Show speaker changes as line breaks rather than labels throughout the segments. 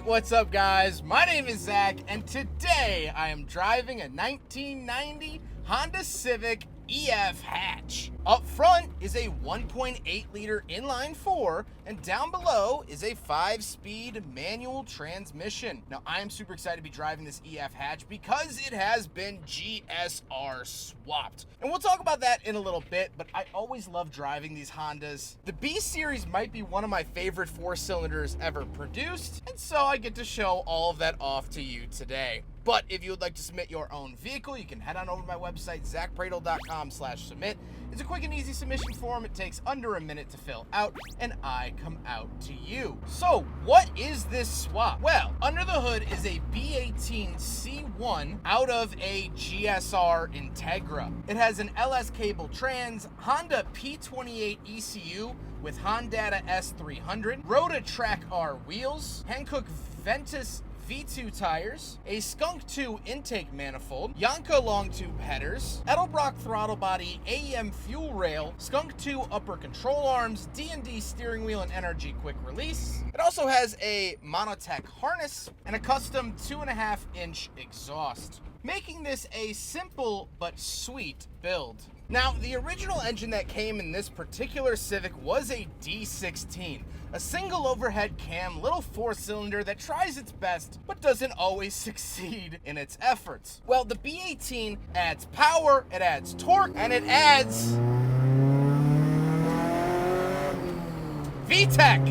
What's up, guys? My name is Zach, and today I am driving a 1990 Honda Civic EF hatch. Up front is a 1.8 liter inline 4, and down below is a 5-speed manual transmission. Now, I am super excited to be driving this EF hatch because it has been GSR swapped. And we'll talk about that in a little bit, but I always love driving these Hondas. The B series might be one of my favorite 4-cylinders ever produced, and so I get to show all of that off to you today. But if you would like to submit your own vehicle, you can head on over to my website, zackpradel.com/submit. It's a quick and easy submission form. It takes under a minute to fill out, and I come out to you. So, what is this swap? Well, under the hood is a B18 C1 out of a GSR Integra. It has an LS cable trans, Honda P28 ECU with Honda S300, Rotatrack R wheels, Hankook Ventus V2 tires, a Skunk 2 intake manifold, Yonka long tube headers, Edelbrock throttle body, AEM fuel rail, Skunk 2 upper control arms, D&D steering wheel and NRG quick release. It also has a Monotech harness and a custom 2.5-inch exhaust, making this a simple but sweet build. Now, the original engine that came in this particular Civic was a D16, a single overhead cam little 4-cylinder that tries its best but doesn't always succeed in its efforts. Well, the B18 adds power, it adds torque, and it adds VTEC.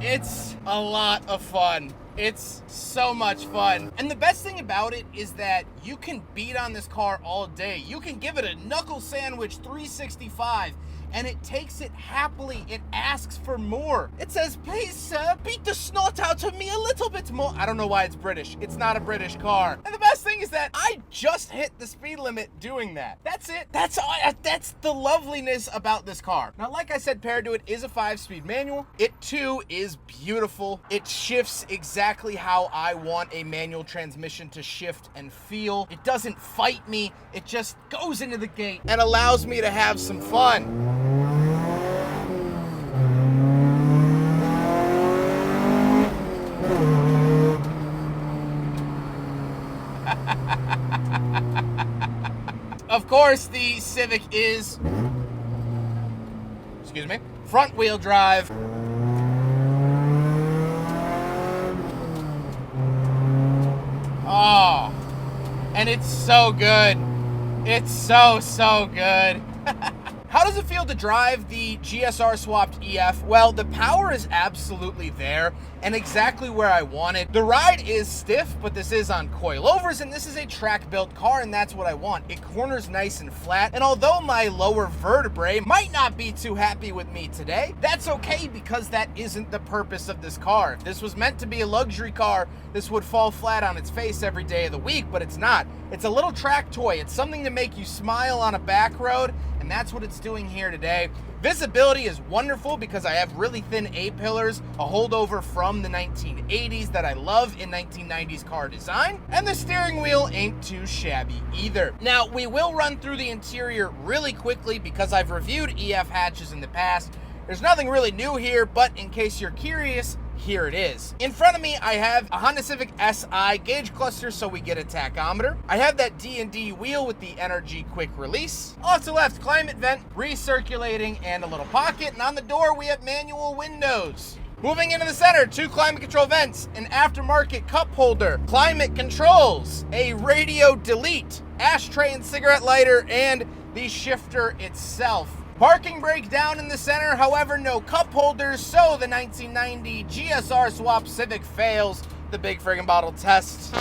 It's a lot of fun. It's so much fun. And the best thing about it is that you can beat on this car all day. You can give it a knuckle sandwich 365 and it takes it happily. It asks for more. It says, "Please, sir, beat the snot out of me a little bit more." I don't know why it's British. It's not a British car. And the best thing is that I just hit the speed limit doing that. That's it. That's all. That's the loveliness about this car. Now, like I said, paired to it is a 5-speed manual. It too is beautiful. It shifts exactly how I want a manual transmission to shift and feel. It doesn't fight me. It just goes into the gate and allows me to have some fun. Of course, the Civic is, front wheel drive. Oh, and it's so good. It's so good. How does it feel to drive the GSR swapped EF? Well, the power is absolutely there and exactly where I want it. The ride is stiff, but this is on coilovers, and this is a track-built car, and that's what I want. It corners nice and flat, and although my lower vertebrae might not be too happy with me today, that's okay because that isn't the purpose of this car. If this was meant to be a luxury car, this would fall flat on its face every day of the week, but it's not. It's a little track toy. It's something to make you smile on a back road, and that's what it's doing here today. Visibility is wonderful because I have really thin A-pillars, a holdover from the 1980s that I love in 1990s car design, and the steering wheel ain't too shabby either. Now, we will run through the interior really quickly because I've reviewed EF hatches in the past. There's nothing really new here, but in case you're curious, here it is. In front of me, I have a Honda Civic SI gauge cluster, so we get a tachometer. I have that D&D wheel with the NRG quick release. Off to left, climate vent, recirculating, and a little pocket. And on the door, we have manual windows. Moving into the center, 2 climate control vents, an aftermarket cup holder, climate controls, a radio delete, ashtray and cigarette lighter, and the shifter itself. Parking brake down in the center, however, no cup holders, so the 1990 GSR swap Civic fails the big friggin' bottle test.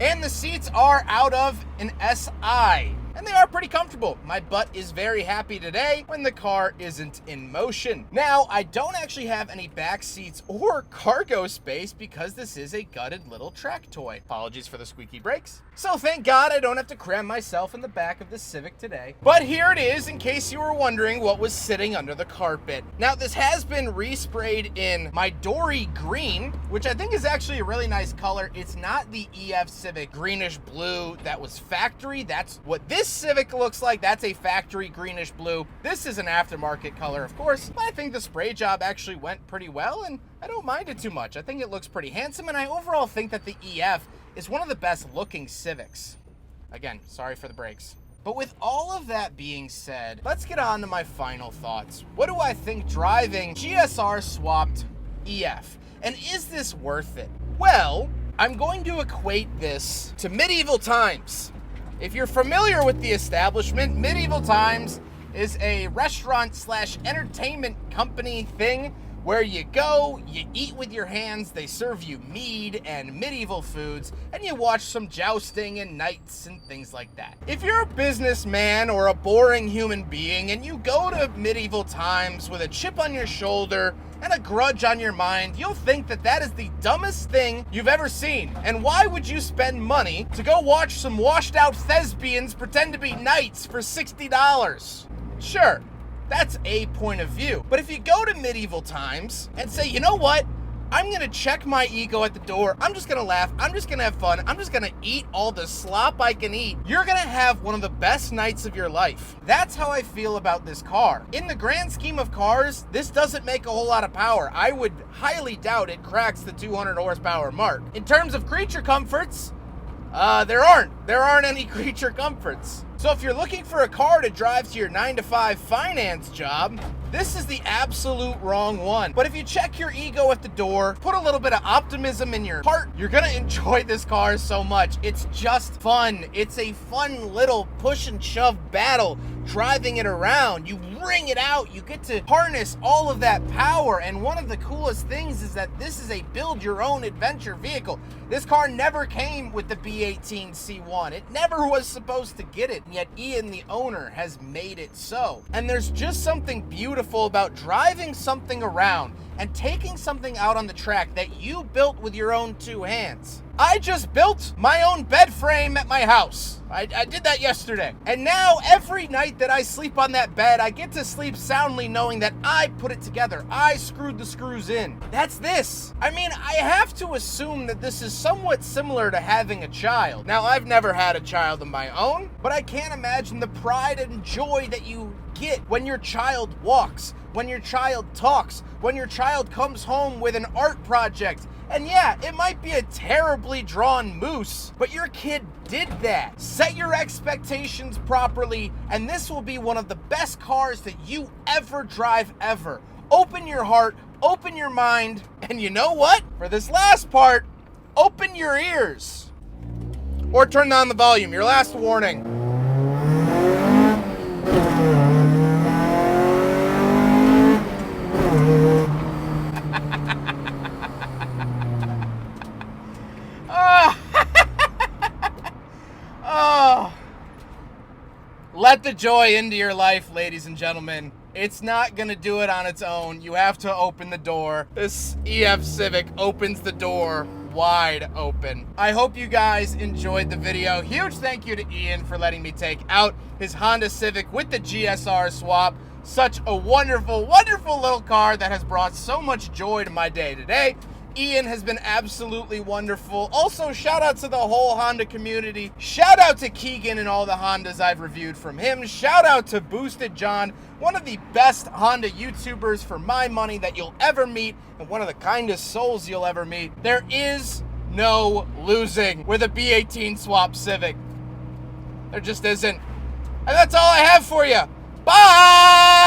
And the seats are out of an SI. And they are pretty comfortable. My butt is very happy today when the car isn't in motion. Now, I don't actually have any back seats or cargo space because this is a gutted little track toy. Apologies for the squeaky brakes. So thank God I don't have to cram myself in the back of the Civic today. But here it is, in case you were wondering what was sitting under the carpet. Now, this has been resprayed in my Dory green, which I think is actually a really nice color. It's not the EF Civic greenish blue that was factory. That's what this this Civic looks like that's a factory greenish blue. This is an aftermarket color, of course, but I think the spray job actually went pretty well, and I don't mind it too much. I think it looks pretty handsome, and I overall think that the EF is one of the best looking Civics. Again, sorry for the brakes. But with all of that being said, let's get on to my final thoughts. What do I think driving GSR swapped EF? And is this worth it? Well, I'm going to equate this to medieval times. If you're familiar with the establishment, Medieval Times is a restaurant slash entertainment company thing where you go, you eat with your hands, they serve you mead and medieval foods, and you watch some jousting and knights and things like that. If you're a businessman or a boring human being and you go to Medieval Times with a chip on your shoulder and a grudge on your mind, you'll think that that is the dumbest thing you've ever seen. And why would you spend money to go watch some washed out thespians pretend to be knights for $60? Sure, that's a point of view. But if you go to Medieval Times and say, you know what? I'm gonna check my ego at the door. I'm just gonna laugh. I'm just gonna have fun. I'm just gonna eat all the slop I can eat. You're gonna have one of the best nights of your life. That's how I feel about this car. In the grand scheme of cars, this doesn't make a whole lot of power. I would highly doubt it cracks the 200 horsepower mark. In terms of creature comforts, there aren't any creature comforts. So if you're looking for a car to drive to your 9-to-5 finance job, this is the absolute wrong one. But if you check your ego at the door, put a little bit of optimism in your heart, you're gonna enjoy this car so much. It's just fun. It's a fun little push and shove battle, driving it around. You bring it out, you get to harness all of that power, and one of the coolest things is that this is a build your own adventure vehicle. This car never came with the B18 C1. It never was supposed to get it, and yet Ian, the owner, has made it so. And there's just something beautiful about driving something around and taking something out on the track that you built with your own two hands. I just built my own bed frame at my house. I did that yesterday. And now every night that I sleep on that bed, I get to sleep soundly knowing that I put it together. I screwed the screws in. That's this. I mean, I have to assume that this is somewhat similar to having a child. Now, I've never had a child of my own, but I can't imagine the pride and joy that you get when your child walks, when your child talks, when your child comes home with an art project. And yeah, it might be a terribly drawn moose, but your kid did that. Set your expectations properly, and this will be one of the best cars that you ever drive ever. Open your heart, open your mind, and you know what? For this last part, open your ears. Or turn down the volume, your last warning. Let the joy into your life, ladies and gentlemen. It's not gonna do it on its own. You have to open the door. This EF Civic opens the door wide open. I hope you guys enjoyed the video. Huge thank you to Ian for letting me take out his Honda Civic with the GSR swap. Such a wonderful, wonderful little car that has brought so much joy to my day today. Ian has been absolutely wonderful. Also, shout out to the whole Honda community. Shout out to Keegan and all the Hondas I've reviewed from him. Shout out to Boosted John, one of the best Honda YouTubers for my money that you'll ever meet, and one of the kindest souls you'll ever meet. There is no losing with a B18 swap Civic. There just isn't. And that's all I have for you. Bye!